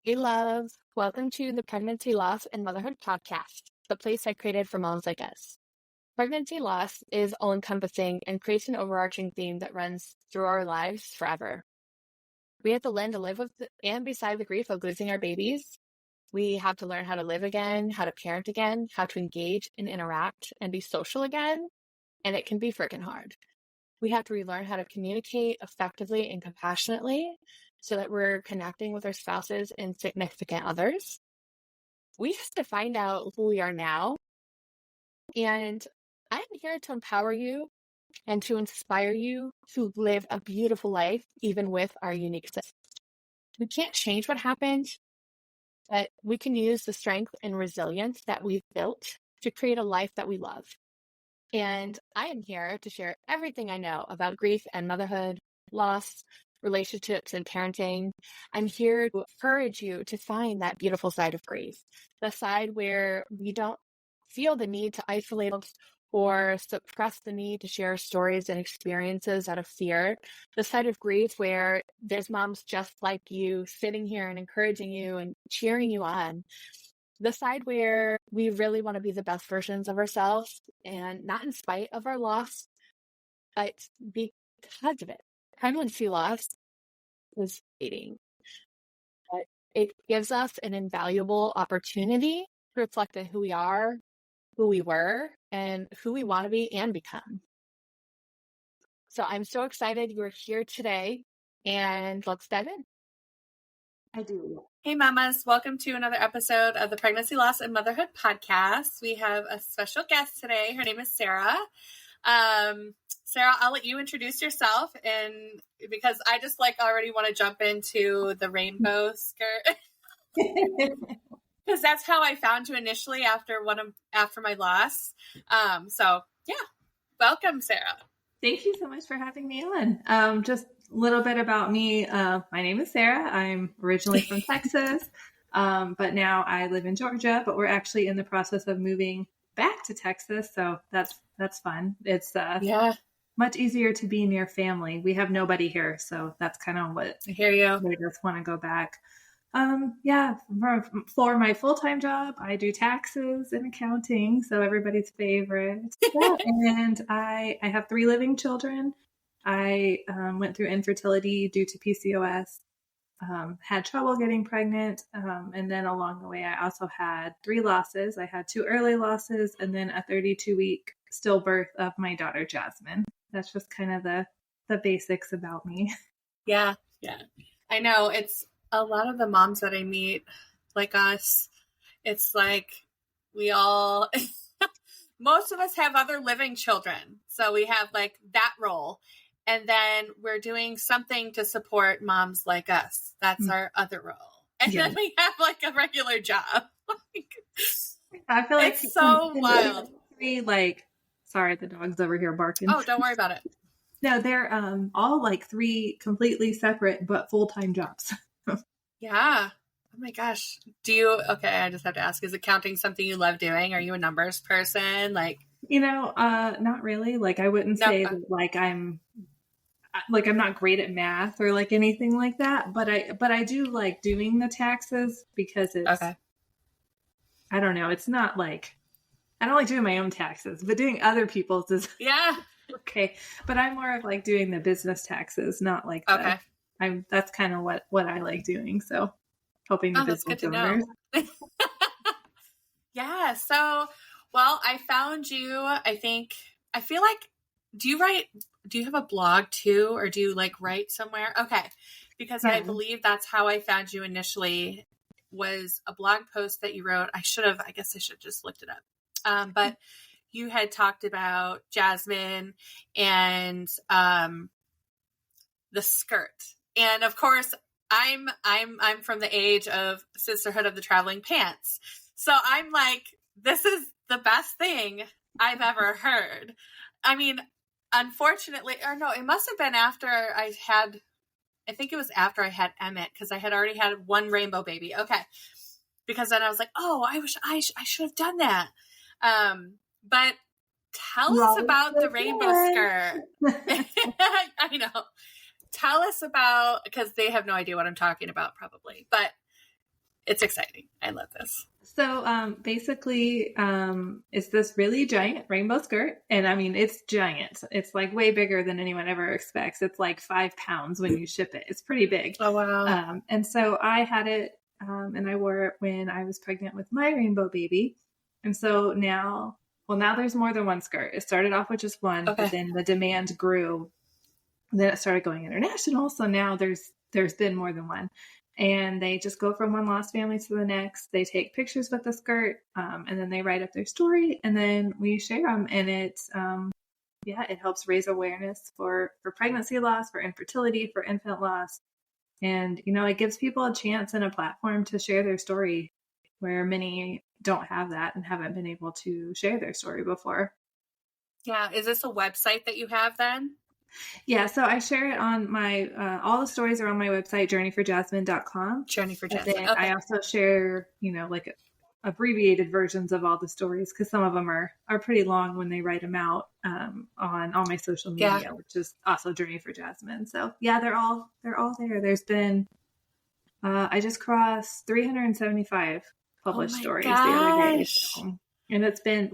Hey, love. Welcome to the Pregnancy, Loss, and Motherhood podcast, the place I created for moms like us. Pregnancy loss is all-encompassing and creates an overarching theme that runs through our lives forever. We have to learn to live with and beside the grief of losing our babies. We have to learn how to live again, how to parent again, how to engage and interact and be social again, and it can be freaking hard. We have to relearn how to communicate effectively and compassionately so that we're connecting with our spouses and significant others. We have to find out who we are now. And I'm here to empower you and to inspire you to live a beautiful life, even with our unique selves. We can't change what happened, but we can use the strength and resilience that we've built to create a life that we love. And I am here to share everything I know about grief and motherhood, loss, relationships, and parenting. I'm here to encourage you to find that beautiful side of grief, the side where we don't feel the need to isolate or suppress the need to share stories and experiences out of fear, the side of grief where there's moms just like you sitting here and encouraging you and cheering you on. The side where we really want to be the best versions of ourselves and not in spite of our loss, but because of it. Pregnancy loss is fading, but it gives us an invaluable opportunity to reflect on who we are, who we were, and who we want to be and become. So I'm so excited you're here today, and let's dive in. I do. Hey, mamas. Welcome to another episode of the Pregnancy, Loss, and Motherhood podcast. We have a special guest today. Her name is Sarah. Sarah, I'll let you introduce yourself, and because I just already want to jump into the rainbow skirt. Because that's how I found you initially after my loss. So yeah, welcome, Sarah. Thank you so much for having me on. Just a little bit about me. My name is Sarah. I'm originally from Texas, but now I live in Georgia. But we're actually in the process of moving back to Texas, so that's fun. It's much easier to be near family. We have nobody here, so that's kind of what I hear you. We just want to go back. For my full-time job, I do taxes and accounting, so everybody's favorite. And I have 3 living children. I went through infertility due to PCOS, had trouble getting pregnant, and then along the way, I also had 3 losses. I had 2 early losses, and then a 32-week stillbirth of my daughter, Jasmine. That's just kind of the basics about me. Yeah. I know it's a lot of the moms that I meet, like us, it's like we all, most of us have other living children. So we have that role. And then we're doing something to support moms like us. That's our other role. And then we have a regular job. I feel like it's so wild. Sorry, the dog's over here barking. Oh, don't worry about it. No, they're all 3 completely separate but full-time jobs. Yeah. Oh my gosh. I just have to ask, is accounting something you love doing? Are you a numbers person? Not really. I wouldn't say that I'm not great at math or anything like that, but I do like doing the taxes because it's, okay. I don't know. It's not I don't like doing my own taxes, but doing other people's is okay. But I'm more of doing the business taxes, not okay. That's kind of what I like doing. So helping the business owners. Yeah. So, I found you, I feel like, do you have a blog too? Or do you write somewhere? Okay. Because I believe that's how I found you initially, was a blog post that you wrote. I guess I should have just looked it up. But you had talked about Jasmine and, the skirt. And of course, I'm from the age of Sisterhood of the Traveling Pants. So I'm this is the best thing I've ever heard. I mean, unfortunately, or no, it must have been after I think it was after I had Emmett, because I had already had 1 rainbow baby. Okay. Because then I was I wish I should have done that. But tell us about the rainbow skirt. I know. Tell us about, because they have no idea what I'm talking about probably, but it's exciting. I love this. So basically, it's this really giant rainbow skirt. And I mean, it's giant. It's like way bigger than anyone ever expects. It's like 5 pounds when you ship it. It's pretty big. Oh, wow. And so I had it and I wore it when I was pregnant with my rainbow baby. And so now there's more than one skirt. It started off with just one, Okay. but then the demand grew. And then it started going international. So now there's been more than one. And they just go from one lost family to the next. They take pictures with the skirt, and then they write up their story, and then we share them. And it helps raise awareness for pregnancy loss, for infertility, for infant loss. And, it gives people a chance and a platform to share their story where many don't have that and haven't been able to share their story before. Yeah. Is this a website that you have then? Yeah, so I share it on my, all the stories are on my website, journeyforjasmine.com. Journey for And Jasmine. then Okay. I also share, like abbreviated versions of all the stories because some of them are pretty long when they write them out on all my social media, which is also Journey for Jasmine. So yeah, they're all there. There's been, I just crossed 375 published stories the other day. So. And it's been,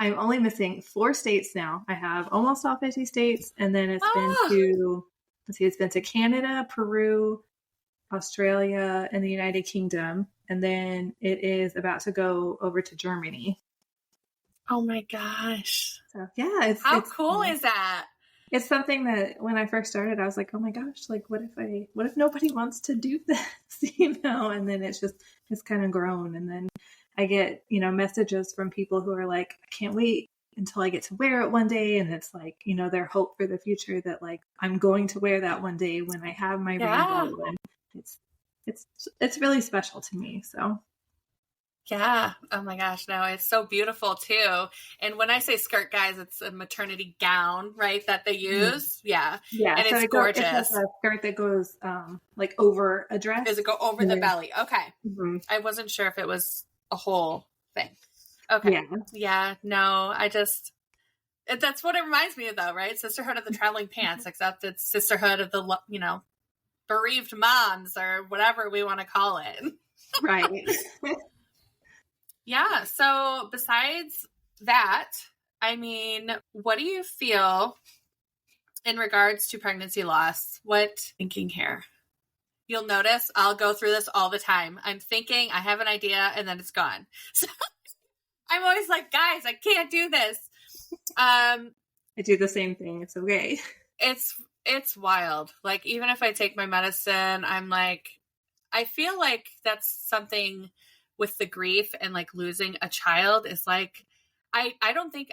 I'm only missing 4 states now. I have almost all 50 states. And then it's been to Canada, Peru, Australia, and the United Kingdom. And then it is about to go over to Germany. Oh my gosh. So yeah. How cool is that? It's something that when I first started, I was like, oh my gosh, like what if nobody wants to do this, And then it's kind of grown. And then I get, messages from people who are like, I can't wait until I get to wear it one day. And it's like, their hope for the future that like, I'm going to wear that one day when I have my rainbow. And it's really special to me. So. Yeah. Oh my gosh. No, it's so beautiful too. And when I say skirt, guys, it's a maternity gown, right? That they use. Yeah. Yeah. And so it's gorgeous. It's a skirt that goes like over a dress. Does it go over the belly? Okay. Mm-hmm. I wasn't sure if it was a whole thing. Okay. Yeah. No, that's what it reminds me of though, right? Sisterhood of the Traveling Pants, except it's sisterhood of the, bereaved moms or whatever we want to call it. Right. Yeah. So besides that, I mean, what do you feel in regards to pregnancy loss? What thinking here? You'll notice I'll go through this all the time. I'm thinking, I have an idea, and then it's gone. So I'm always like, guys, I can't do this. I do the same thing. It's okay. It's wild. Like, even if I take my medicine, I'm like, I feel like that's something with the grief and like losing a child is like, I don't think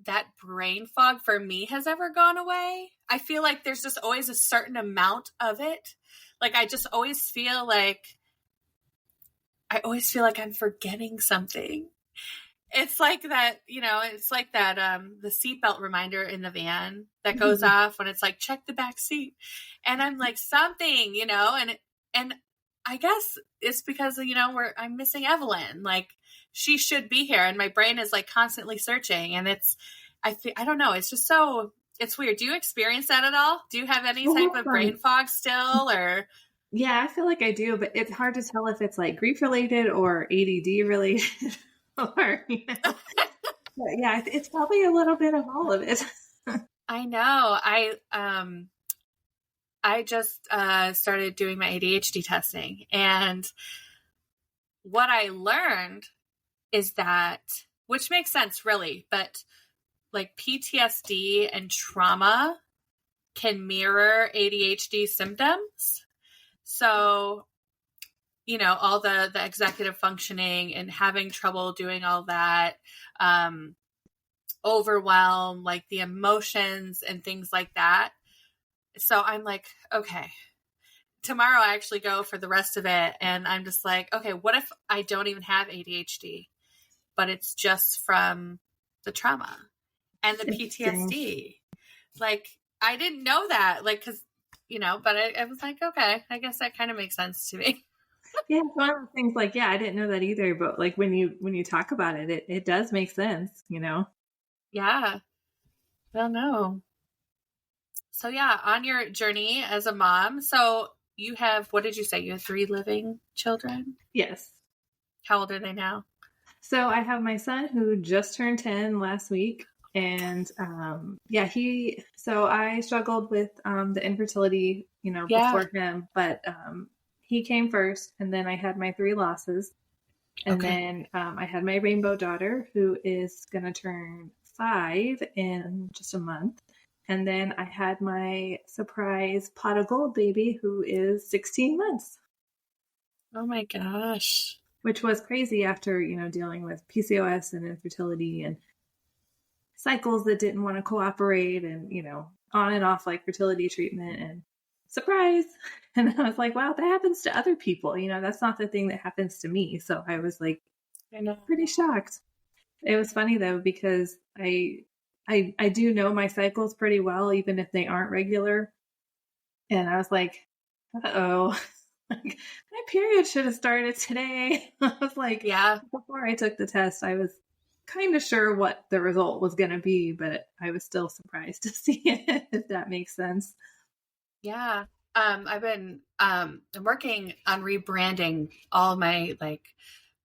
that brain fog for me has ever gone away. I feel like there's just always a certain amount of it. Like, I just always feel like I'm forgetting something. It's like that, it's like that, the seatbelt reminder in the van that goes off when it's like, check the back seat. And I'm like, something, and I guess it's because, I'm missing Evelyn. Like, she should be here. And my brain is like constantly searching. And I don't know. It's just it's weird. Do you experience that at all? Do you have any type of brain fog still or? Yeah, I feel like I do, but it's hard to tell if it's like grief related or ADD related or, But yeah, it's probably a little bit of all of it. I know. I just started doing my ADHD testing, and what I learned is that, which makes sense really, but like PTSD and trauma can mirror ADHD symptoms. So, all the executive functioning and having trouble doing all that, overwhelm, like the emotions and things like that. So I'm like, okay, tomorrow I actually go for the rest of it. And I'm just like, okay, what if I don't even have ADHD, but it's just from the trauma and the PTSD? Like, I didn't know that, like, cause but I was like, okay, I guess that kind of makes sense to me. Yeah. It's one of the things like, yeah, I didn't know that either, but like when you talk about it, it does make sense, Yeah. Well, no. So yeah, on your journey as a mom, so you have, what did you say? You have 3 living children? Yes. How old are they now? So I have my son who just turned 10 last week. And so I struggled with the infertility, before him, but he came first, and then I had my 3 losses. And then I had my rainbow daughter who is going to turn 5 in just a month. And then I had my surprise pot of gold baby who is 16 months. Oh my gosh. Which was crazy after, dealing with PCOS and infertility and cycles that didn't want to cooperate and, on and off like fertility treatment and surprise. And I was like, wow, that happens to other people. That's not the thing that happens to me. So I was like, pretty shocked. It was funny though, because I do know my cycles pretty well, even if they aren't regular. And I was like, uh-oh, like, my period should have started today. I was like, before I took the test, I was kind of sure what the result was going to be, but I was still surprised to see it, if that makes sense. Yeah. I've been working on rebranding all my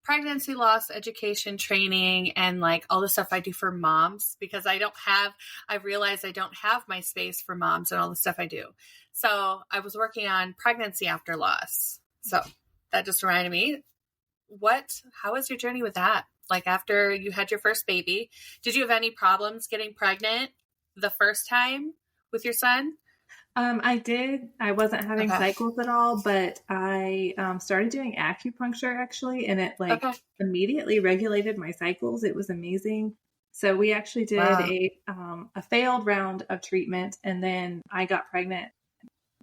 pregnancy loss education training and all the stuff I do for moms, because I realized I don't have my space for moms and all the stuff I do. So I was working on pregnancy after loss. So that just reminded me, how was your journey with that? After you had your first baby, did you have any problems getting pregnant the first time with your son? I did. I wasn't having cycles at all, but I started doing acupuncture actually, and it immediately regulated my cycles. It was amazing. So we actually did a failed round of treatment, and then I got pregnant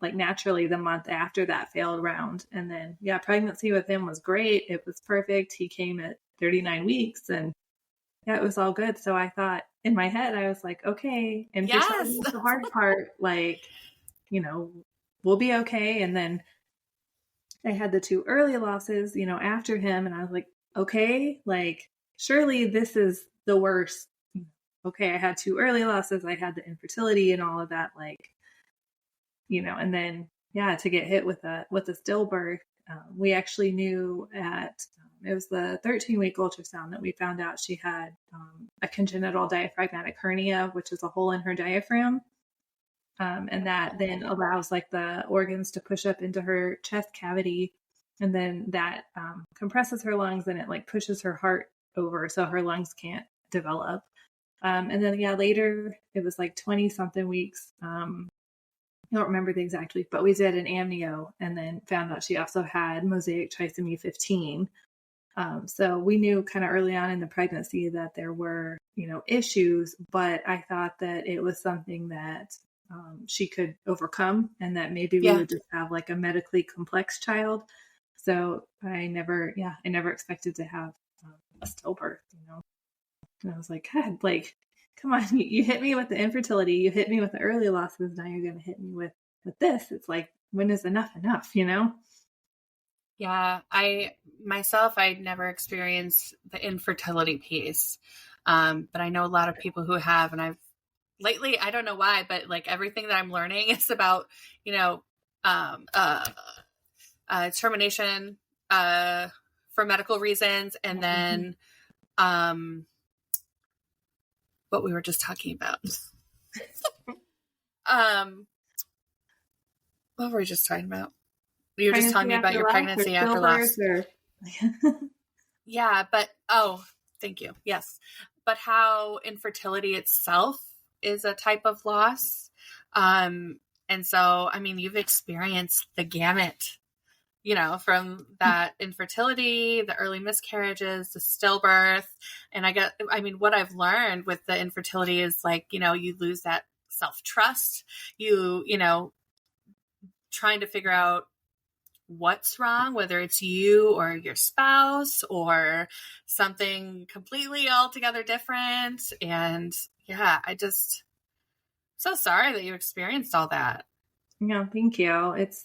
naturally the month after that failed round. And then pregnancy with him was great. It was perfect. He came at 39 weeks, and it was all good. So I thought in my head, I was like, okay, and the hard part, we'll be okay. And then I had the 2 early losses, after him. And I was like, okay, surely this is the worst. Okay, I had 2 early losses. I had the infertility and all of that, and then, to get hit with a stillbirth. We actually knew it was the 13-week ultrasound that we found out she had a congenital diaphragmatic hernia, which is a hole in her diaphragm. And that then allows the organs to push up into her chest cavity. And then that compresses her lungs, and it pushes her heart over so her lungs can't develop. And then, later it was 20 something weeks. I don't remember the exact week, but we did an amnio and then found out she also had mosaic trisomy 15. So we knew kind of early on in the pregnancy that there were, issues, but I thought that it was something that she could overcome, and that maybe we would just have a medically complex child. So I never expected to have a stillbirth, And I was like, God, come on, you hit me with the infertility, you hit me with the early losses, now you're going to hit me with this. It's when is enough, Yeah, I never experienced the infertility piece. But I know a lot of people who have, and lately, I don't know why, but everything that I'm learning is about, termination, for medical reasons. And then, what we were just talking about. What were we just talking about? You were just telling me about your pregnancy after loss. Yeah, but thank you. Yes. But how infertility itself is a type of loss. And so, you've experienced the gamut, from that infertility, the early miscarriages, the stillbirth. And what I've learned with the infertility is you lose that self-trust, trying to figure out what's wrong, whether it's you or your spouse or something completely altogether different. And so sorry that you experienced all that. Yeah, thank you. It's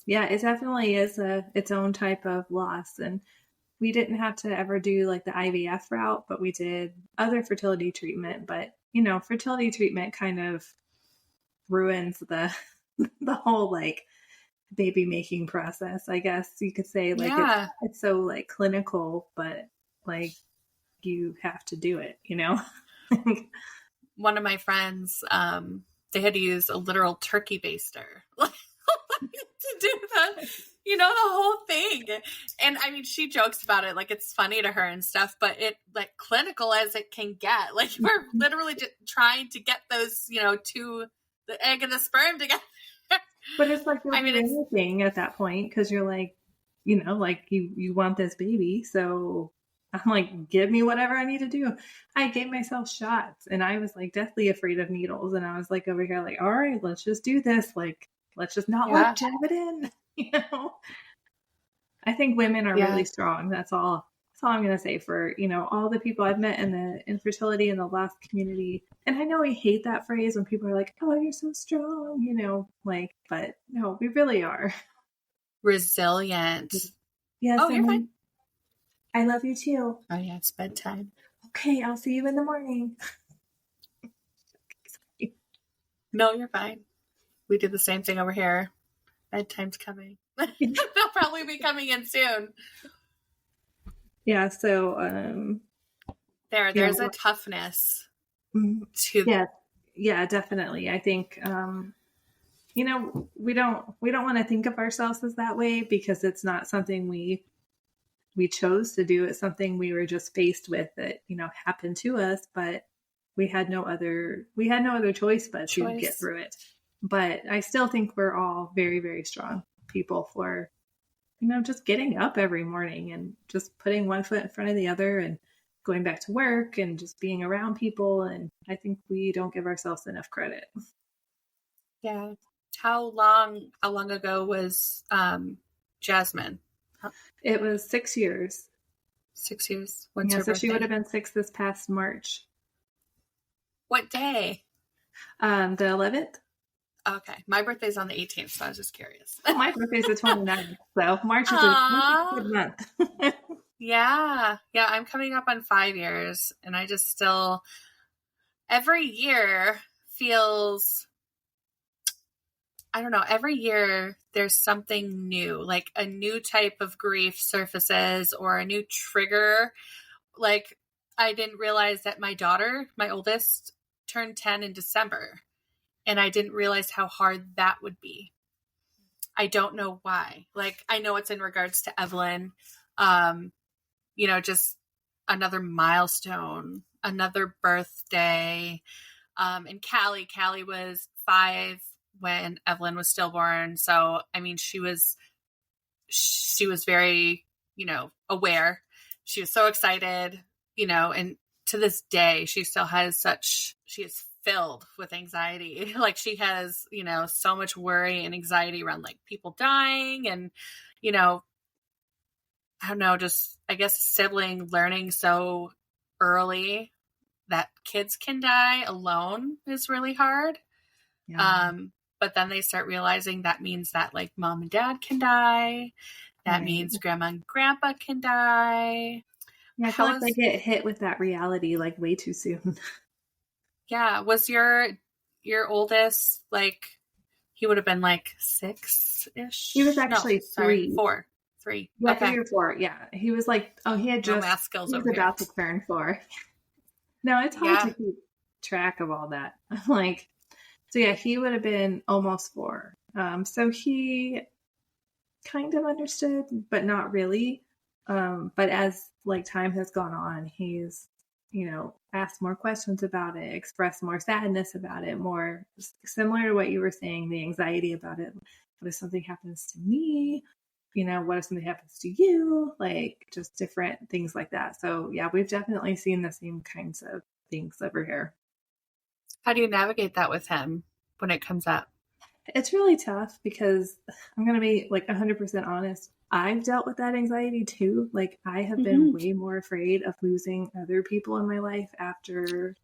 it definitely is its own type of loss. And we didn't have to ever do the IVF route, but we did other fertility treatment. But fertility treatment kind of ruins the whole baby making process, I guess you could say. Like Yeah. it's so like clinical, but like you have to do it, you know? One of my friends, they had to use a literal turkey baster to do the whole thing. And I mean, she jokes about it like it's funny to her and stuff, but it like clinical as it can get. Like we're literally just trying to get those, the egg and the sperm together. But it's like you'll do anything at that point because you're like, like you want this baby. So I'm like, give me whatever I need to do. I gave myself shots and I was like deathly afraid of needles. And I was like over here like, all right, let's just do this. Like, let's just not let jab it in. I think women are really strong. That's all I'm going to say for, all the people I've met in the infertility and the loss community. And I know we hate that phrase when people are like, oh, you're so strong, but no, we really are. Resilient. Yes. Oh, you're fine. I love you too. Oh yeah, it's bedtime. Okay, I'll see you in the morning. No, you're fine. We do the same thing over here. Bedtime's coming. They'll probably be coming in soon. Yeah, so there's a toughness to yeah, definitely. I think we don't want to think of ourselves as that way because it's not something we chose to do. It's something we were just faced with that, happened to us, but we had no other choice but to get through it. But I still think we're all very, very strong people for, just getting up every morning and just putting one foot in front of the other and going back to work and just being around people. And I think we don't give ourselves enough credit. Yeah. How long ago was Jasmine? It was 6 years. 6 years. When's her so birthday? She would have been 6 this past March. What day? The 11th. Okay. My birthday's on the 18th, so I was just curious. My birthday's the 29th, so March is a good month. Yeah. Yeah, I'm coming up on 5 years, and I just still, every year feels, I don't know, every year there's something new, like a new type of grief surfaces or a new trigger. Like I didn't realize that my daughter, my oldest, turned 10 in December. And I didn't realize how hard that would be. I don't know why. Like, I know it's in regards to Evelyn, just another milestone, another birthday. And Callie was 5 when Evelyn was stillborn. So, I mean, she was very, aware. She was so excited, and to this day, she still has she is filled with anxiety. Like she has, so much worry and anxiety around like people dying and, I don't know, just, I guess, sibling learning so early that kids can die alone is really hard. Yeah. But then they start realizing that means that like mom and dad can die. That means grandma and grandpa can die. Yeah, I feel like they get hit with that reality like way too soon. Yeah. Was your oldest like, he would have been like 6-ish? He was actually 3. 4. 3. Yeah, okay. 3 or 4. Yeah. He was like, he had just, math skills he was over about here. to turn 4. No, it's hard to keep track of all that. He would have been almost 4. So he kind of understood, but not really. But as like time has gone on, he's, asked more questions about it, expressed more sadness about it, more similar to what you were saying, the anxiety about it. What if something happens to me? What if something happens to you? Like just different things like that. So yeah, we've definitely seen the same kinds of things over here. How do you navigate that with him when it comes up? It's really tough because I'm going to be like 100% honest. I've dealt with that anxiety too. Like I have been way more afraid of losing other people in my life after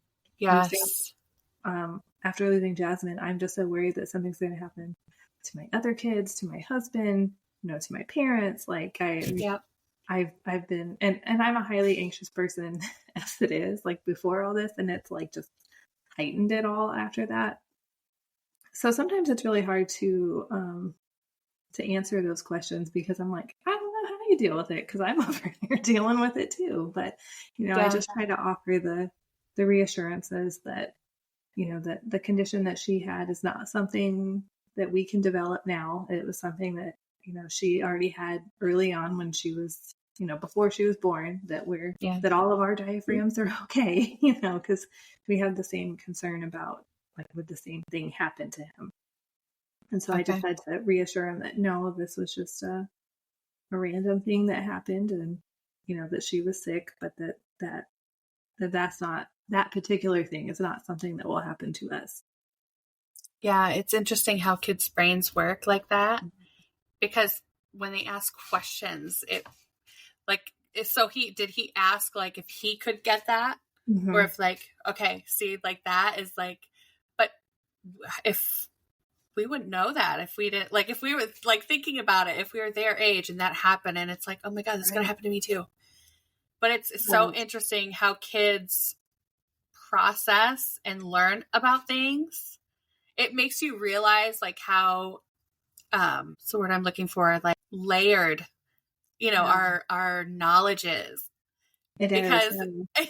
losing Jasmine. I'm just so worried that something's going to happen to my other kids, to my husband, to my parents. Like I've been, and I'm a highly anxious person as it is, like before all this, and it's like just heightened it all after that. So sometimes it's really hard to to answer those questions because I'm like, I don't know how you deal with it because I'm over here dealing with it too. But, I just try to offer the reassurances that, that the condition that she had is not something that we can develop now. It was something that, she already had early on when she was, before she was born, that all of our diaphragms are okay, because we had the same concern about like, would the same thing happen to him? And so I just had to reassure him that no, this was just a random thing that happened and, that she was sick, but that's not, that particular thing is not something that will happen to us. Yeah, it's interesting how kids' brains work like that because when they ask questions, did he ask like if he could get that? Mm-hmm. Or if like, okay, see, like that is like, but if we wouldn't know that if we didn't, like if we were like thinking about it, if we were their age and that happened and it's like, oh my God, this is going to happen to me too. But it's so interesting how kids process and learn about things. It makes you realize like how, so what I'm looking for, like layered, our knowledge is. It because is.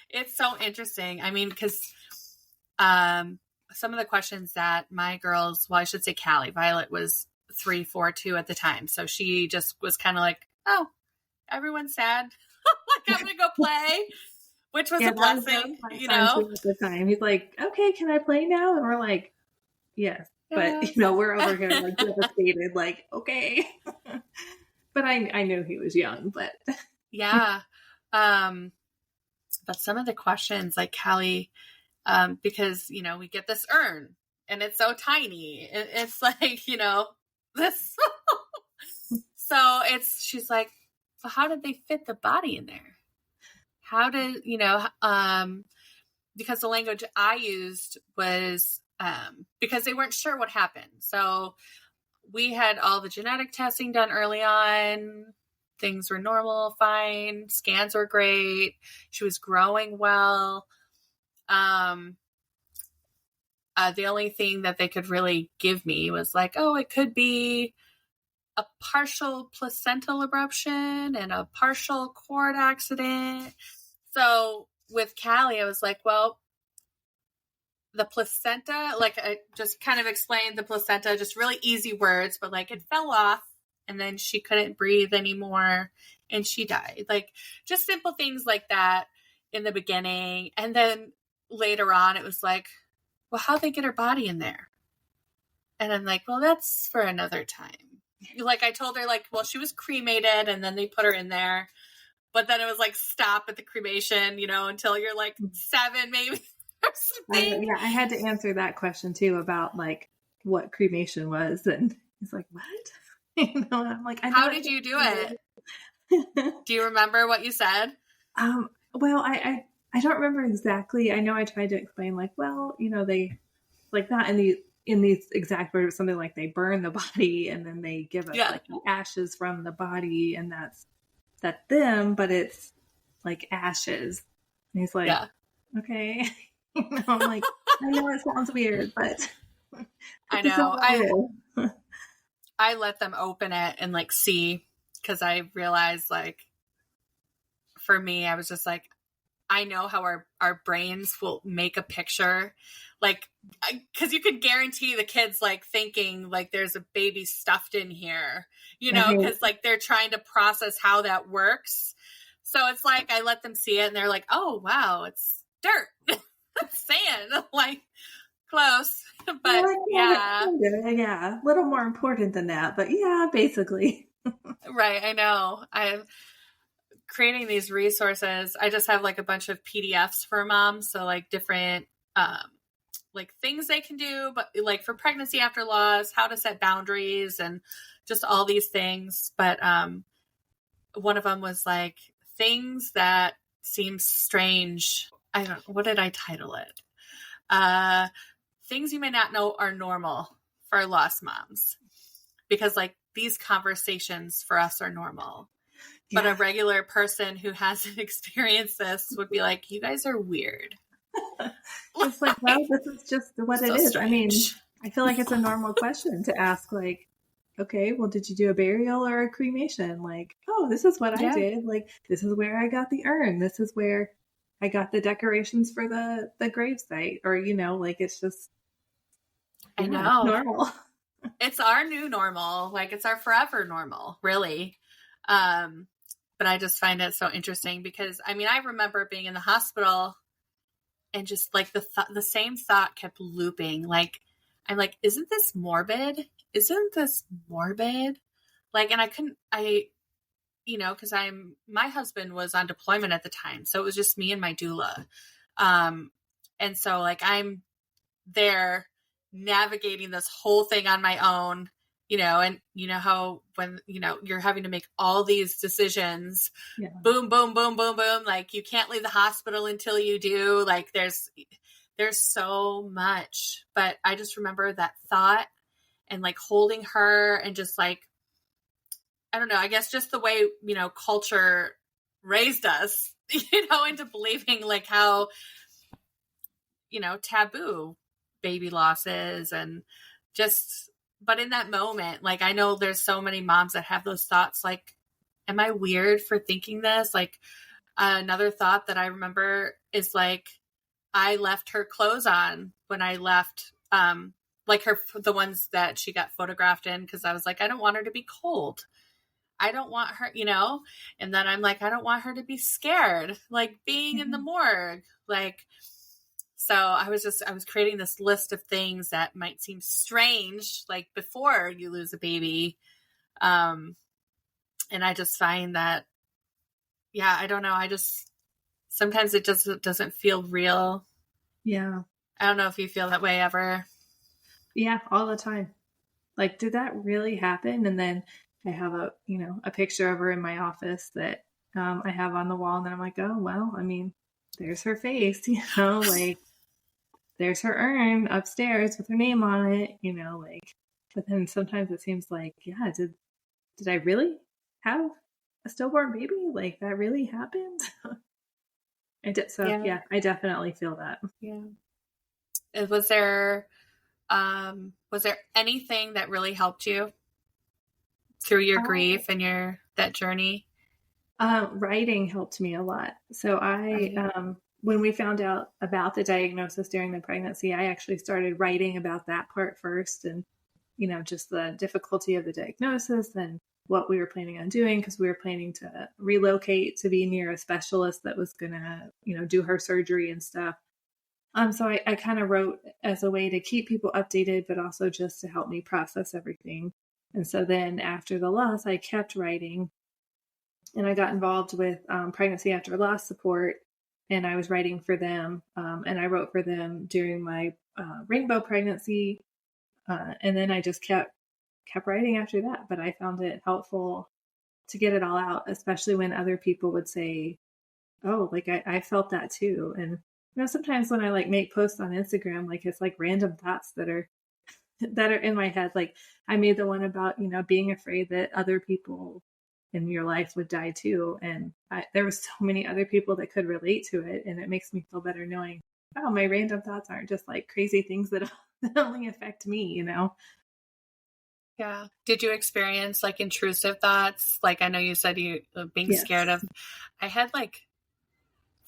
It's so interesting. I mean, because some of the questions that my girls, well, I should say Callie, Violet was 3, 4, 2 at the time. So she just was kind of like, oh, everyone's sad. Like, I'm going to go play, which was a blessing, At the time. He's like, okay, can I play now? And we're like, yes. But, we're over here like devastated, like, okay. But I knew he was young, but. Yeah. But some of the questions, like Callie, because, we get this urn and it's so tiny. It's like, this. So she's like, well, how did they fit the body in there? How did, because the language I used was, because they weren't sure what happened. So we had all the genetic testing done early on. Things were normal, fine. Scans were great. She was growing well. The only thing that they could really give me was like, oh, it could be a partial placental abruption and a partial cord accident. So with Callie, I was like, well, the placenta, like I just kind of explained the placenta, just really easy words, but like it fell off and then she couldn't breathe anymore and she died. Like just simple things like that in the beginning. And then later on, it was like, well, how'd they get her body in there? And I'm like, well, that's for another time. Like I told her, like, well, she was cremated and then they put her in there. But then it was like, stop at the cremation, until you're like 7 maybe or something. I had to answer that question too about like what cremation was. And he's like, what? I'm like, how did you do it? Do you remember what you said? Well, I don't remember exactly. I know I tried to explain like, well, they like not in these exact words, something like they burn the body and then they give us like the ashes from the body and that's them, but it's like ashes. And he's like, okay. I'm like, I know it sounds weird, but I know. I let them open it and like see, because I realized like for me, I was just like, I know how our brains will make a picture, like, because you could guarantee the kids like thinking like there's a baby stuffed in here, because like they're trying to process how that works. So it's like I let them see it and they're like, oh wow, it's dirt, sand, like close, but yeah, a little more important than that, but yeah, basically. Right, I know. I'm creating these resources. I just have like a bunch of PDFs for moms, so like different like things they can do, but like for pregnancy after loss, how to set boundaries and just all these things. But one of them was like things that seem strange. What did I title it? Things you may not know are normal for lost moms, because like these conversations for us are normal. Yeah. But a regular person who hasn't experienced this would be like, you guys are weird. It's like, well, this is just what it is. Strange. I mean, I feel like it's a normal question to ask, like, okay, well, did you do a burial or a cremation? Like, oh, this is what I Yeah. did. Like, this is where I got the urn. This is where I got the decorations for the gravesite. Or, like, it's just, I yeah, know. normal. It's our new normal. Like, it's our forever normal, really. But I just find it so interesting because, I mean, I remember being in the hospital and just like the same thought kept looping. Like, I'm like, isn't this morbid? Isn't this morbid? Like, and because my husband was on deployment at the time. So it was just me and my doula. And so like, I'm there navigating this whole thing on my own, and you know how when, you're having to make all these decisions, Yeah. boom, boom, boom, boom, boom. Like you can't leave the hospital until you do. Like there's so much, but I just remember that thought and like holding her and just like, I don't know, I guess just the way, culture raised us, into believing like how, taboo baby loss is and just, but in that moment, like, I know there's so many moms that have those thoughts, like, am I weird for thinking this? Like, another thought that I remember is like, I left her clothes on when I left, like the ones that she got photographed in. Cause I was like, I don't want her to be cold. I don't want her, and then I'm like, I don't want her to be scared, like being in the morgue. Like, so I was creating this list of things that might seem strange, like before you lose a baby. And I just find that, yeah, I don't know. Sometimes it just doesn't feel real. Yeah. I don't know if you feel that way ever. Yeah, all the time. Like, did that really happen? And then I have a picture of her in my office that I have on the wall, and then I'm like, oh, well, I mean, there's her face, like there's her urn upstairs with her name on it, like, but then sometimes it seems like, yeah, did I really have a stillborn baby? Like that really happened? Yeah, I definitely feel that. Yeah. Was there anything that really helped you through your grief and that journey? Writing helped me a lot. So when we found out about the diagnosis during the pregnancy, I actually started writing about that part first, and just the difficulty of the diagnosis and what we were planning on doing, because we were planning to relocate to be near a specialist that was going to do her surgery and stuff. So I kind of wrote as a way to keep people updated, but also just to help me process everything. And so then after the loss, I kept writing, and I got involved with pregnancy after loss support, and I was writing for them. And I wrote for them during my rainbow pregnancy. And then I just kept writing after that. But I found it helpful to get it all out, especially when other people would say, oh, like I felt that too. And sometimes when I like make posts on Instagram, like it's like random thoughts that are in my head. Like I made the one about, being afraid that other people in your life would die too. And there was so many other people that could relate to it. And it makes me feel better knowing, oh, my random thoughts aren't just like crazy things that only affect me, Yeah. Did you experience like intrusive thoughts? Like I know you said you being scared of, I had like,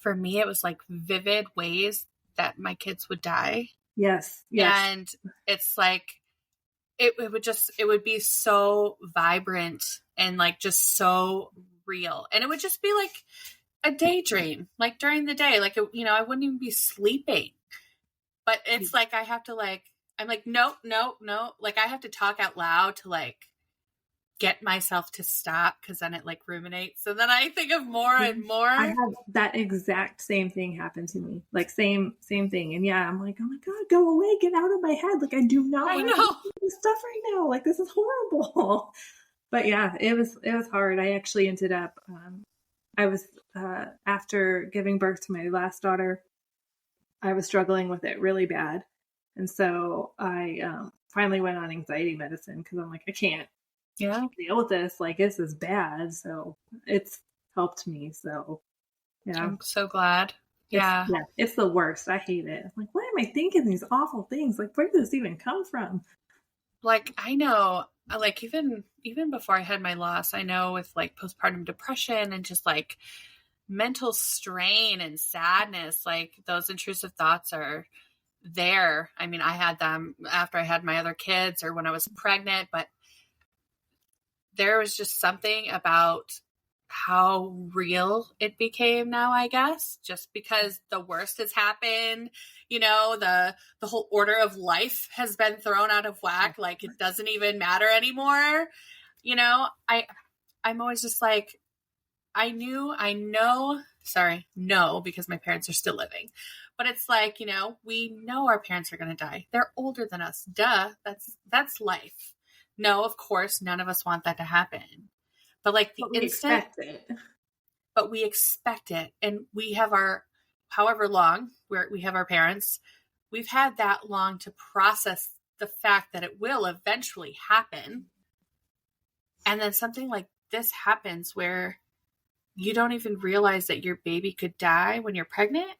for me, it was like vivid ways that my kids would die. Yes. And it's like, it would be so vibrant and like just so real. And it would just be like a daydream, like during the day, like, I wouldn't even be sleeping, but it's like, I have to like, I'm like, no. Like I have to talk out loud to like get myself to stop, because then it like ruminates. So then I think of more and more. I have that exact same thing happen to me. Like same thing. And yeah, I'm like, oh my God, go away, get out of my head. Like I do not want to do this stuff right now. Like this is horrible. But yeah, it was hard. I actually ended up I was after giving birth to my last daughter, I was struggling with it really bad. And so I finally went on anxiety medicine, because I'm like, I can't deal with this. Like this is bad. So it's helped me. So yeah, I'm so glad. Yeah, it's the worst. I hate it. I'm like, why am I thinking these awful things? Like, where did this even come from? Like I know like even before I had my loss, I know with like postpartum depression and just like mental strain and sadness, like those intrusive thoughts are there. I mean, I had them after I had my other kids or when I was pregnant, but there was just something about how real it became now, I guess, just because the worst has happened, the whole order of life has been thrown out of whack. Like it doesn't even matter anymore. I'm always just like, no, because my parents are still living, but it's like, we know our parents are going to die. They're older than us. Duh. That's life. No, of course, none of us want that to happen. But like the instant, but we expect it. And we have our, however long we have our parents, we've had that long to process the fact that it will eventually happen. And then something like this happens where you don't even realize that your baby could die when you're pregnant.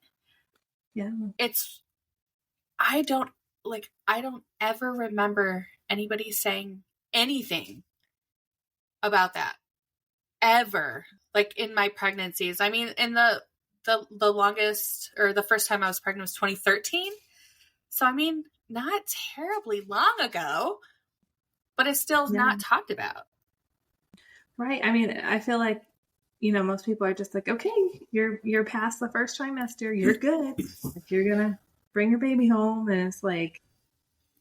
Yeah. I don't ever remember anybody saying anything about that ever, like in my pregnancies. I mean, in the longest, or the first time I was pregnant was 2013. So, I mean, not terribly long ago, but it's still not talked about. Right. I mean, I feel like, most people are just like, okay, you're past the first trimester. You're good. If you're going to bring your baby home. And it's like,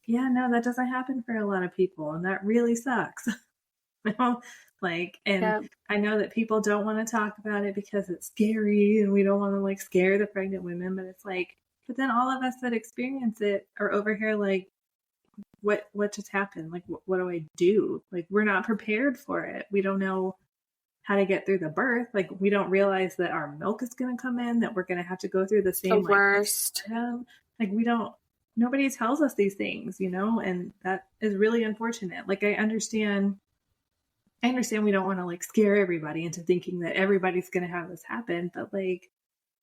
yeah, no, that doesn't happen for a lot of people. And that really sucks. I know that people don't want to talk about it because it's scary and we don't want to like scare the pregnant women, but it's like, but then all of us that experience it are over here like, what just happened? Like, what do I do? Like, we're not prepared for it. We don't know how to get through the birth. Like, we don't realize that our milk is going to come in, that we're going to have to go through the same, worst. Like, nobody tells us these things, and that is really unfortunate. Like, I understand we don't want to like scare everybody into thinking that everybody's going to have this happen, but like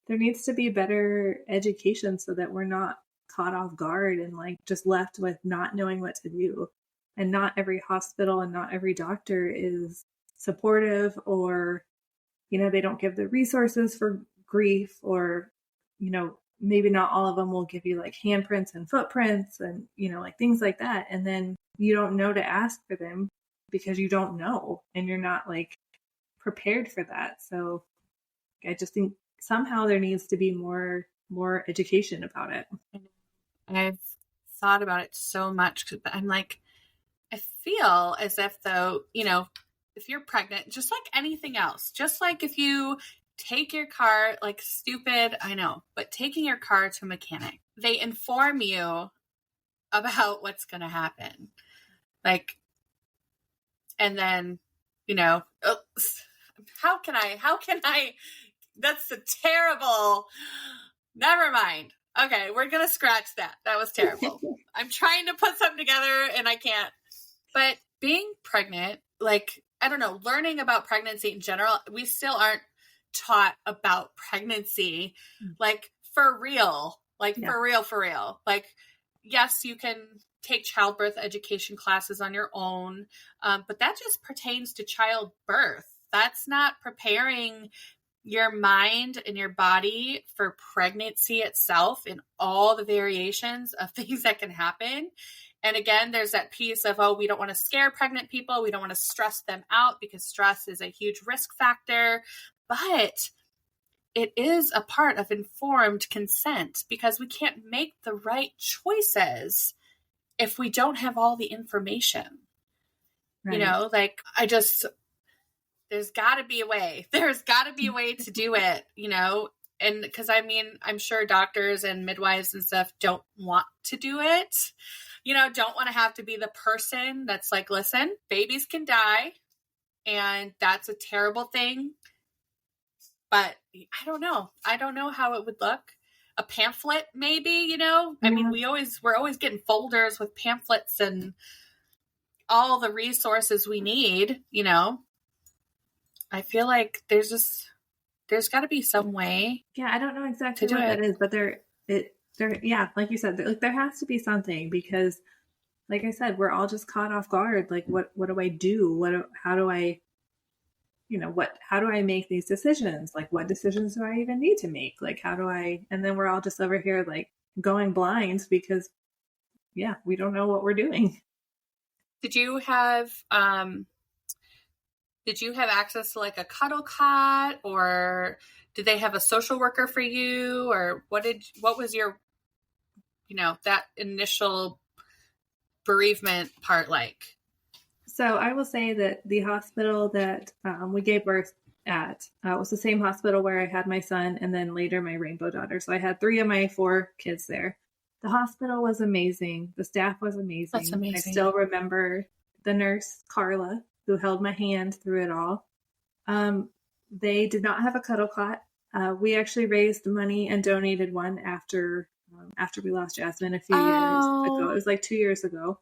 there needs to be better education so that we're not caught off guard and like just left with not knowing what to do. And not every hospital and not every doctor is supportive, or, they don't give the resources for grief, or, maybe not all of them will give you like handprints and footprints and, like things like that. And then you don't know to ask for them because you don't know and you're not like prepared for that. So I just think somehow there needs to be more education about it. I've thought about it so much, but I'm like, I feel as if though, if you're pregnant, just like anything else, just like if you take your car, like stupid, I know, but taking your car to a mechanic, they inform you about what's going to happen. Like, and then, how can I, that's a terrible, never mind. Okay, we're going to scratch that. That was terrible. I'm trying to put something together and I can't. But being pregnant, like, I don't know, learning about pregnancy in general, we still aren't taught about pregnancy, like for real, for real. Like, yes, you can take childbirth education classes on your own, but that just pertains to childbirth. That's not preparing your mind and your body for pregnancy itself and all the variations of things that can happen. And again, there's that piece of, we don't want to scare pregnant people. We don't want to stress them out because stress is a huge risk factor. But it is a part of informed consent because we can't make the right choices if we don't have all the information. Right. There's got to be a way. There's got to be a way to do it, and because I'm sure doctors and midwives and stuff don't want to do it, don't want to have to be the person that's like, listen, babies can die and that's a terrible thing. But I don't know. I don't know how it would look. A pamphlet, maybe, I mean, we're always getting folders with pamphlets and all the resources we need, I feel like there's got to be some way. Yeah, I don't know exactly what that is, but there, like you said, there has to be something because like I said, we're all just caught off guard. Like, what do I do? How do I, how do I make these decisions? Like, what decisions do I even need to make? Like, how do I, and then we're all just over here like going blind because, yeah, we don't know what we're doing. Did you have access to like a cuddle cot, or did they have a social worker for you, or what was your, that initial bereavement part like? So I will say that the hospital that we gave birth at was the same hospital where I had my son and then later my rainbow daughter. So I had 3 of my 4 kids there. The hospital was amazing. The staff was amazing. That's amazing. I still remember the nurse, Carla, who held my hand through it all. They did not have a cuddle cot. We actually raised money and donated one after we lost Jasmine a few years ago. It was like 2 years ago.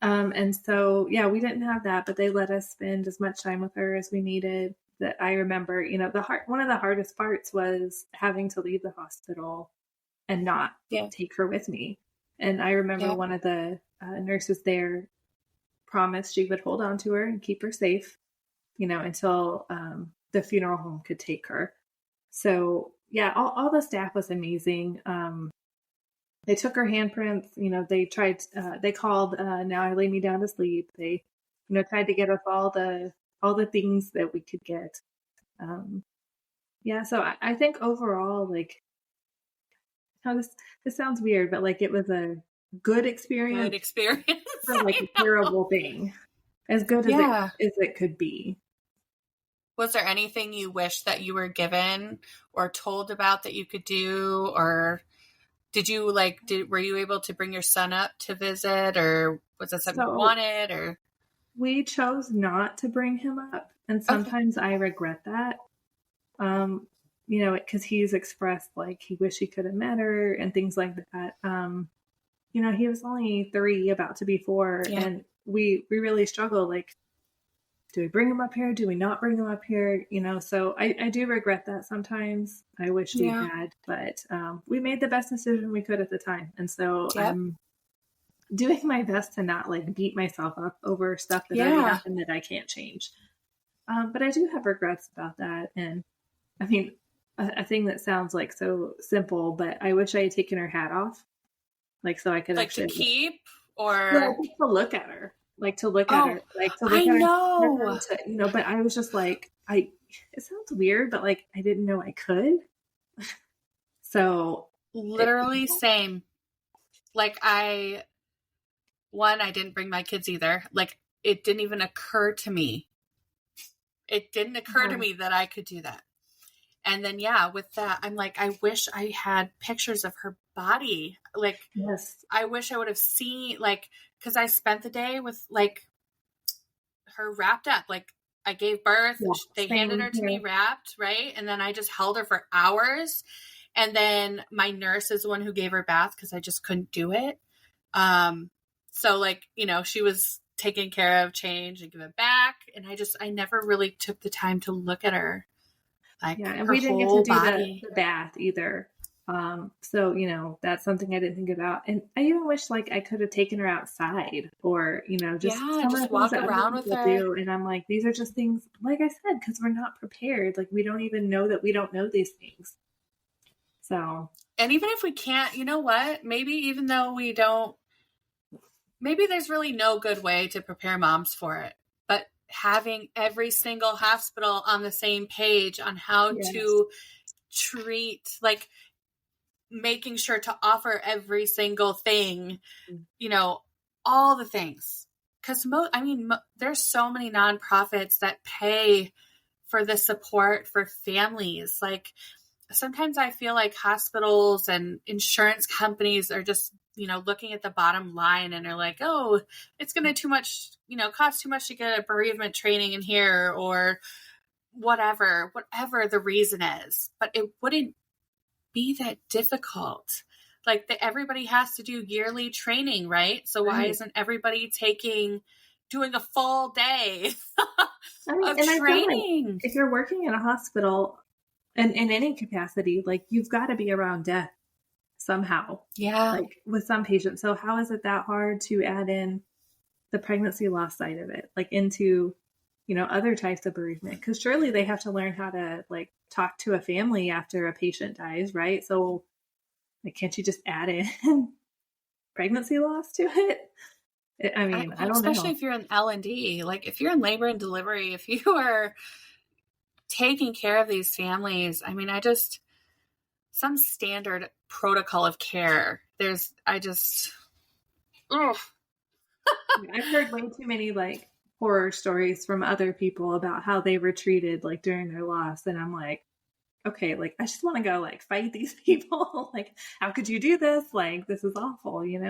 And so, yeah, we didn't have that, but they let us spend as much time with her as we needed. That I remember, one of the hardest parts was having to leave the hospital and not take her with me. And I remember one of the nurses there promised she would hold on to her and keep her safe, until the funeral home could take her. So, yeah, all the staff was amazing. They took her handprints, they tried, they called, Now I Lay Me Down to Sleep. They, tried to get us all the things that we could get. So I think overall, like, this sounds weird, but like it was a good experience. Good experience. For like a terrible thing. As good as it could be. Was there anything you wish that you were given or told about that you could do, or did you were you able to bring your son up to visit, or was that something you wanted, or? We chose not to bring him up. And sometimes I regret that. Because he's expressed like he wished he could have met her and things like that. He was only 3, about to be 4. Yeah. And we really struggle. Like, do we bring him up here? Do we not bring him up here? So I do regret that sometimes. I wish we had, but we made the best decision we could at the time. And so I'm doing my best to not like beat myself up over stuff that already happened that I can't change. But I do have regrets about that. And I mean, a thing that sounds like so simple, but I wish I had taken her hat off. Like, so I could actually to keep or to look at her. Like to look at her, like to look at her, but I was just like, it sounds weird, but like, I didn't know I could. So literally same. Like I didn't bring my kids either. Like it didn't even occur to me. It didn't occur to me that I could do that. And then, with that, I'm like, I wish I had pictures of her body. Like, I wish I would have seen, like, because I spent the day with, like, her wrapped up. Like, I gave birth. They handed her to me wrapped, right? And then I just held her for hours. And then my nurse is the one who gave her bath because I just couldn't do it. So, like, she was taken care of, changed, and give it back. And I never really took the time to look at her. Like, and we didn't get to do the bath either. So, that's something I didn't think about. And I even wish like I could have taken her outside or, just walk around with her. Do. And I'm like, these are just things, like I said, because we're not prepared. Like we don't even know that we don't know these things. So. And even if we can't, you know what? Maybe even though we don't, maybe there's really no good way to prepare moms for it. But having every single hospital on the same page on how to treat, like making sure to offer every single thing, all the things. Because there's so many nonprofits that pay for the support for families. Like sometimes I feel like hospitals and insurance companies are just, looking at the bottom line and are like, oh, it's going to cost too much to get a bereavement training in here or whatever the reason is. But it wouldn't be that difficult. Like everybody has to do yearly training, right? So why isn't everybody doing a full day of training? Like if you're working in a hospital and in any capacity, like you've got to be around death somehow. Yeah. Like with some patients. So how is it that hard to add in the pregnancy loss side of it, like into, other types of bereavement? Because surely they have to learn how to like talk to a family after a patient dies, right? So like, can't you just add in pregnancy loss to it? I mean, I don't especially know. if you're in L&D, like if you're in labor and delivery, if you are taking care of these families, I mean, some standard protocol of care. I've heard way too many like horror stories from other people about how they were treated like during their loss. And I'm like, okay, like I just want to go like fight these people. Like, how could you do this? Like, this is awful, and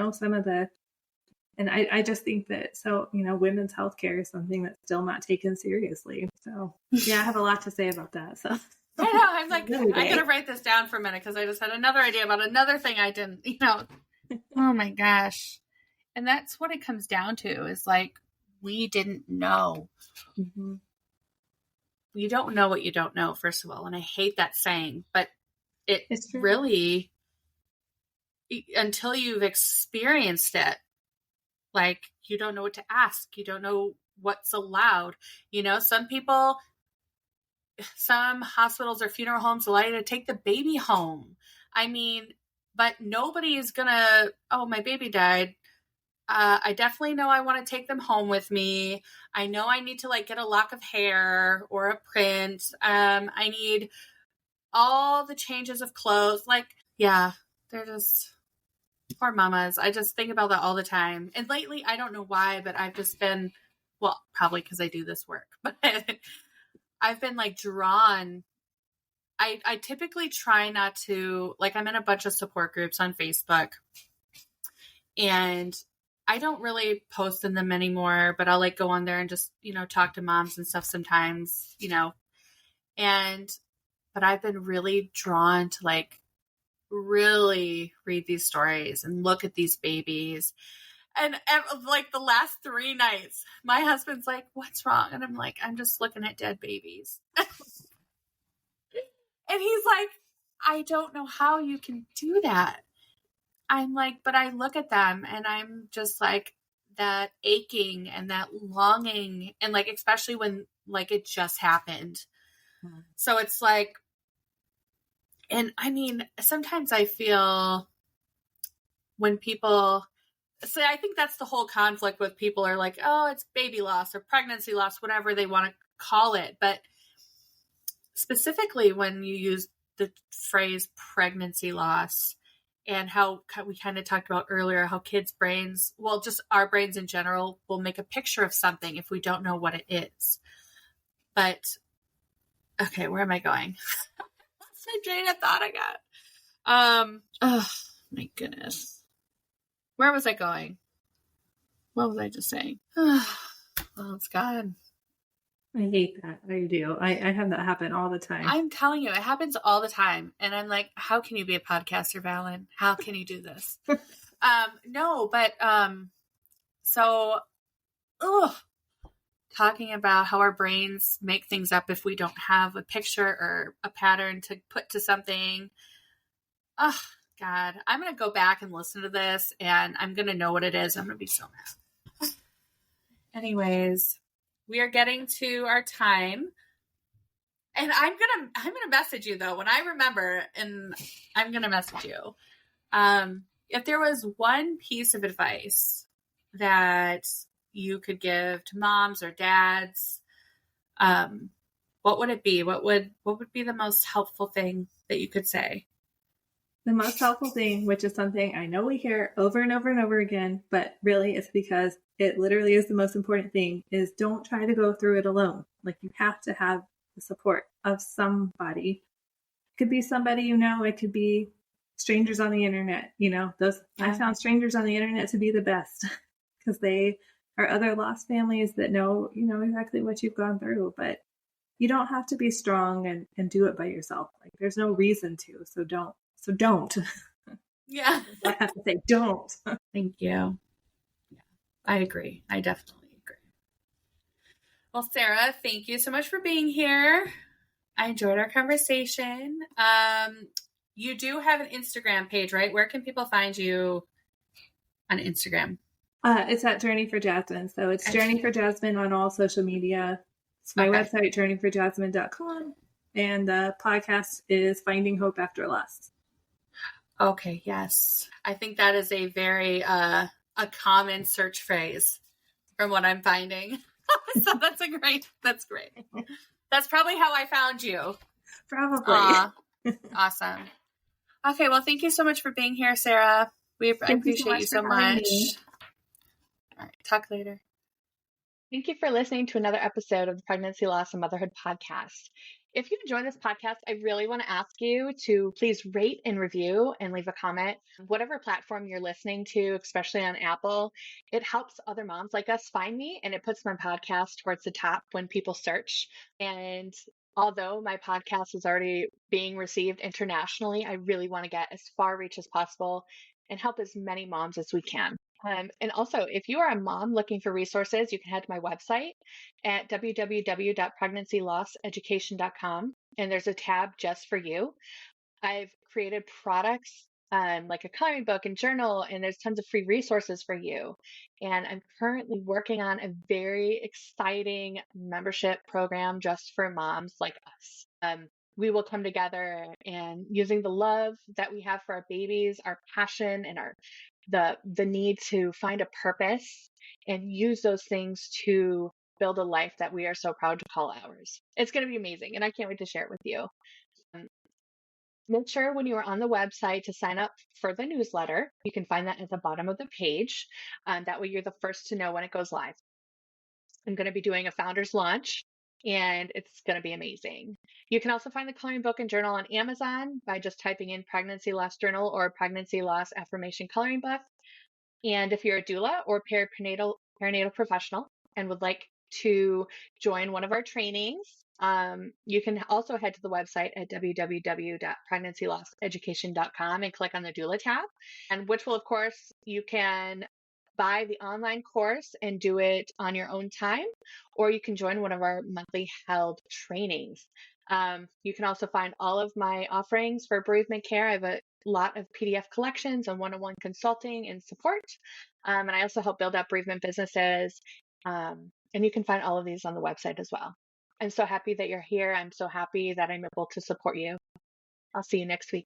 I just think that, so, women's healthcare is something that's still not taken seriously. So yeah, I have a lot to say about that. So I know, I'm like, I gotta write this down for a minute because I just had another idea about another thing I didn't, Oh my gosh. And that's what it comes down to is like, we didn't know. Mm-hmm. You don't know what you don't know, first of all. And I hate that saying, but it's true. Really, until you've experienced it, like you don't know what to ask. You don't know what's allowed. Some hospitals or funeral homes allow you to take the baby home. I mean, but nobody is gonna, oh, my baby died. I definitely know I want to take them home with me. I know I need to like get a lock of hair or a print. I need all the changes of clothes. Like, yeah, they're just poor mamas. I just think about that all the time. And lately, I don't know why, but I've just been, well, probably because I do this work, but I've been like drawn. I typically try not to, like, I'm in a bunch of support groups on Facebook and I don't really post in them anymore, but I'll like go on there and just, talk to moms and stuff sometimes, but I've been really drawn to like really read these stories and look at these babies. And like the last 3 nights, my husband's like, what's wrong? And I'm like, I'm just looking at dead babies. And he's like, I don't know how you can do that. I'm like, but I look at them and I'm just like that aching and that longing. And like, especially when like it just happened. Mm-hmm. So it's like, and I mean, sometimes I feel when people, so I think that's the whole conflict with people are like, oh, it's baby loss or pregnancy loss, whatever they want to call it. But specifically when you use the phrase pregnancy loss and how we kind of talked about earlier, how kids' brains, well, just our brains in general will make a picture of something if we don't know what it is. But, okay, where am I going? That's my train of thought I got. Oh, my goodness. Where was I going? What was I just saying? Well, it's gone. I hate that. I do. I have that happen all the time. I'm telling you, it happens all the time. And I'm like, how can you be a podcaster, Valen? How can you do this? No, but so talking about how our brains make things up if we don't have a picture or a pattern to put to something. Oh, God. I'm going to go back and listen to this and I'm going to know what it is. I'm going to be so mad. Anyways, we are getting to our time. And I'm gonna message you though when I remember, and I'm gonna message you. If there was one piece of advice that you could give to moms or dads, what would it be? What would be the most helpful thing that you could say? The most helpful thing, which is something I know we hear over and over and over again, but really it's because it literally is the most important thing, is don't try to go through it alone. Like, you have to have the support of somebody. It could be somebody you know, it could be strangers on the internet. I found strangers on the internet to be the best because they are other lost families that know exactly what you've gone through. But you don't have to be strong and do it by yourself. Like, there's no reason to, so don't. Yeah. I have to say, don't. Thank you. Yeah, I agree. I definitely agree. Well, Sarah, thank you so much for being here. I enjoyed our conversation. you do have an Instagram page, right? Where can people find you on Instagram? It's at Journey for Jasmine. So it's Journey for Jasmine on all social media. It's my website, journeyforjasmine.com. And the podcast is Finding Hope After Loss. Okay, yes. I think that is a very a common search phrase from what I'm finding. So that's great. That's probably how I found you. Probably. Awesome. Okay, well, thank you so much for being here, Sarah. I appreciate you so much. All right, talk later. Thank you for listening to another episode of the Pregnancy, Loss, and Motherhood podcast. If you enjoy this podcast, I really want to ask you to please rate and review and leave a comment. Whatever platform you're listening to, especially on Apple, it helps other moms like us find me, and it puts my podcast towards the top when people search. And although my podcast is already being received internationally, I really want to get as far reach as possible and help as many moms as we can. And also, if you are a mom looking for resources, you can head to my website at www.pregnancyLossEducation.com, and there's a tab just for you. I've created products like a coloring book and journal, and there's tons of free resources for you. And I'm currently working on a very exciting membership program just for moms like us. We will come together and using the love that we have for our babies, our passion, and the need to find a purpose and use those things to build a life that we are so proud to call ours. It's going to be amazing, and I can't wait to share it with you. Make sure when you are on the website to sign up for the newsletter. You can find that at the bottom of the page. That way you're the first to know when it goes live. I'm going to be doing a founder's launch, and it's going to be amazing. You can also find the coloring book and journal on Amazon by just typing in Pregnancy Loss Journal or Pregnancy Loss Affirmation Coloring Book. And if you're a doula or perinatal professional and would like to join one of our trainings, you can also head to the website at www.pregnancyLossEducation.com and click on the doula tab, and which will, of course, you can buy the online course and do it on your own time, or you can join one of our monthly held trainings. You can also find all of my offerings for bereavement care. I have a lot of PDF collections and one-on-one consulting and support. And I also help build up bereavement businesses. And you can find all of these on the website as well. I'm so happy that you're here. I'm so happy that I'm able to support you. I'll see you next week.